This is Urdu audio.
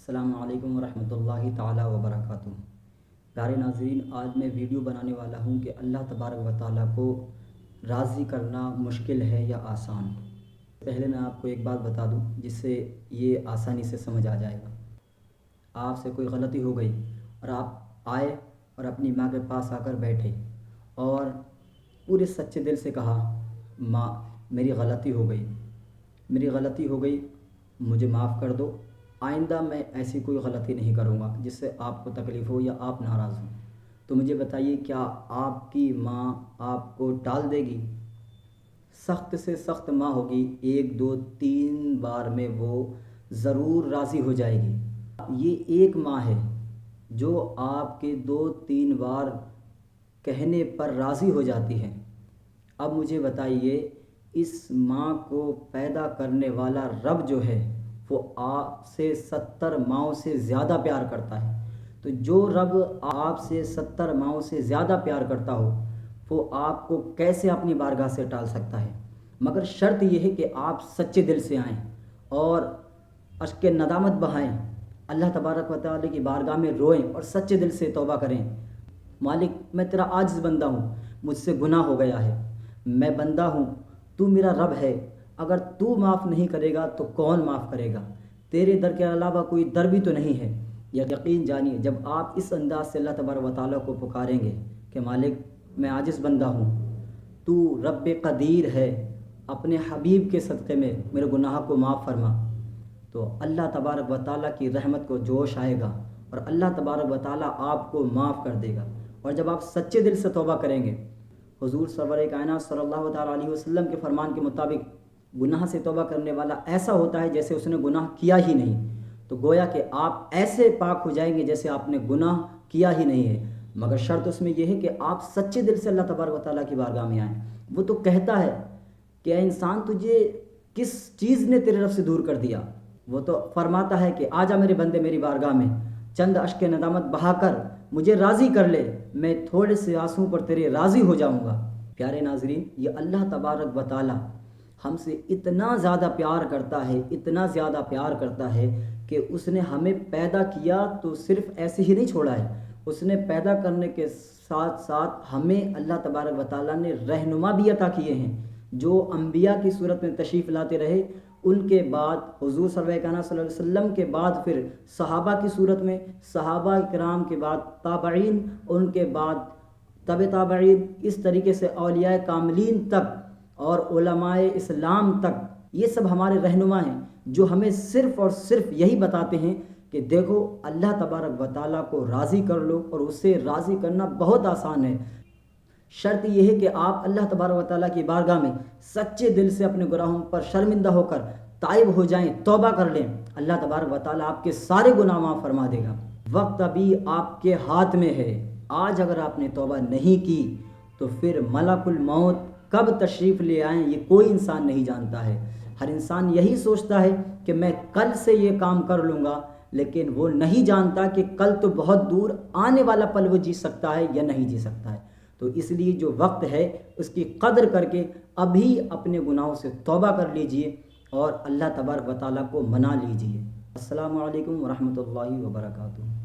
السلام علیکم ورحمۃ اللہ تعالیٰ وبرکاتہ۔ پیارے ناظرین، آج میں ویڈیو بنانے والا ہوں کہ اللہ تبارک و تعالیٰ کو راضی کرنا مشکل ہے یا آسان۔ پہلے میں آپ کو ایک بات بتا دوں جس سے یہ آسانی سے سمجھ آ جائے گا۔ آپ سے کوئی غلطی ہو گئی اور آپ آئے اور اپنی ماں کے پاس آ کر بیٹھے اور پورے سچے دل سے کہا، ماں میری غلطی ہو گئی، مجھے معاف کر دو، آئندہ میں ایسی کوئی غلطی نہیں کروں گا جس سے آپ کو تکلیف ہو یا آپ ناراض ہوں۔ تو مجھے بتائیے، کیا آپ کی ماں آپ کو ٹال دے گی؟ سخت سے سخت ماں ہوگی، 1 2 3 بار میں وہ ضرور راضی ہو جائے گی۔ یہ ایک ماں ہے جو آپ کے 2 3 بار کہنے پر راضی ہو جاتی ہے۔ اب مجھے بتائیے، اس ماں کو پیدا کرنے والا رب جو ہے وہ آپ سے 70 ماؤں سے زیادہ پیار کرتا ہے۔ تو جو رب آپ سے 70 ماؤں سے زیادہ پیار کرتا ہو وہ آپ کو کیسے اپنی بارگاہ سے ٹال سکتا ہے؟ مگر شرط یہ ہے کہ آپ سچے دل سے آئیں اور اشک ندامت بہائیں، اللہ تبارک و تعالی کی بارگاہ میں روئیں اور سچے دل سے توبہ کریں۔ مالک، میں تیرا عاجز بندہ ہوں، مجھ سے گناہ ہو گیا ہے، میں بندہ ہوں، تو میرا رب ہے، اگر تو معاف نہیں کرے گا تو کون معاف کرے گا؟ تیرے در کے علاوہ کوئی در بھی تو نہیں ہے۔ یقین جانیے، جب آپ اس انداز سے اللہ تبارک و تعالیٰ کو پکاریں گے کہ مالک میں عاجز بندہ ہوں، تو رب قدیر ہے، اپنے حبیب کے صدقے میں میرے گناہ کو معاف فرما، تو اللہ تبارک و تعالیٰ کی رحمت کو جوش آئے گا اور اللہ تبارک و تعالیٰ آپ کو معاف کر دے گا۔ اور جب آپ سچے دل سے توبہ کریں گے، حضور سرور کائنات صلی اللہ تعالیٰ علیہ وسلم کے فرمان کے مطابق گناہ سے توبہ کرنے والا ایسا ہوتا ہے جیسے اس نے گناہ کیا ہی نہیں۔ تو گویا کہ آپ ایسے پاک ہو جائیں گے جیسے آپ نے گناہ کیا ہی نہیں ہے، مگر شرط اس میں یہ ہے کہ آپ سچے دل سے اللہ تبارک و تعالیٰ کی بارگاہ میں آئیں۔ وہ تو کہتا ہے کہ اے انسان، تجھے کس چیز نے تیرے رب سے دور کر دیا؟ وہ تو فرماتا ہے کہ آجا میرے بندے میری بارگاہ میں، چند اشک ندامت بہا کر مجھے راضی کر لے، میں تھوڑے سے آنسوں پر تیرے راضی ہو جاؤں گا۔ پیارے ناظرین، یہ اللہ تبارک و تعالیٰ ہم سے اتنا زیادہ پیار کرتا ہے کہ اس نے ہمیں پیدا کیا تو صرف ایسے ہی نہیں چھوڑا ہے، اس نے پیدا کرنے کے ساتھ ساتھ ہمیں اللہ تبارک و تعالیٰ نے رہنما بھی عطا کیے ہیں، جو انبیاء کی صورت میں تشریف لاتے رہے، ان کے بعد حضور صلی اللہ علیہ وسلم کے بعد پھر صحابہ کی صورت میں، صحابہ کرام کے بعد تابعین، ان کے بعد تبع تابعین، اس طریقے سے اولیاء کاملین تک اور علماء اسلام تک، یہ سب ہمارے رہنما ہیں جو ہمیں صرف اور صرف یہی بتاتے ہیں کہ دیکھو، اللہ تبارک و تعالیٰ کو راضی کر لو، اور اسے راضی کرنا بہت آسان ہے۔ شرط یہ ہے کہ آپ اللہ تبارک و تعالیٰ کی بارگاہ میں سچے دل سے اپنے گناہوں پر شرمندہ ہو کر تائب ہو جائیں، توبہ کر لیں، اللہ تبارک و تعالیٰ آپ کے سارے گناہ معاف فرما دے گا۔ وقت ابھی آپ کے ہاتھ میں ہے، آج اگر آپ نے توبہ نہیں کی تو پھر ملک الموت کب تشریف لے آئیں یہ کوئی انسان نہیں جانتا ہے۔ ہر انسان یہی سوچتا ہے کہ میں کل سے یہ کام کر لوں گا، لیکن وہ نہیں جانتا کہ کل تو بہت دور آنے والا پل وہ جی سکتا ہے یا نہیں جی سکتا ہے۔ تو اس لیے جو وقت ہے اس کی قدر کر کے ابھی اپنے گناہوں سے توبہ کر لیجئے اور اللہ تبارک و تعالیٰ کو منا لیجئے۔ السلام علیکم ورحمۃ اللہ وبرکاتہ۔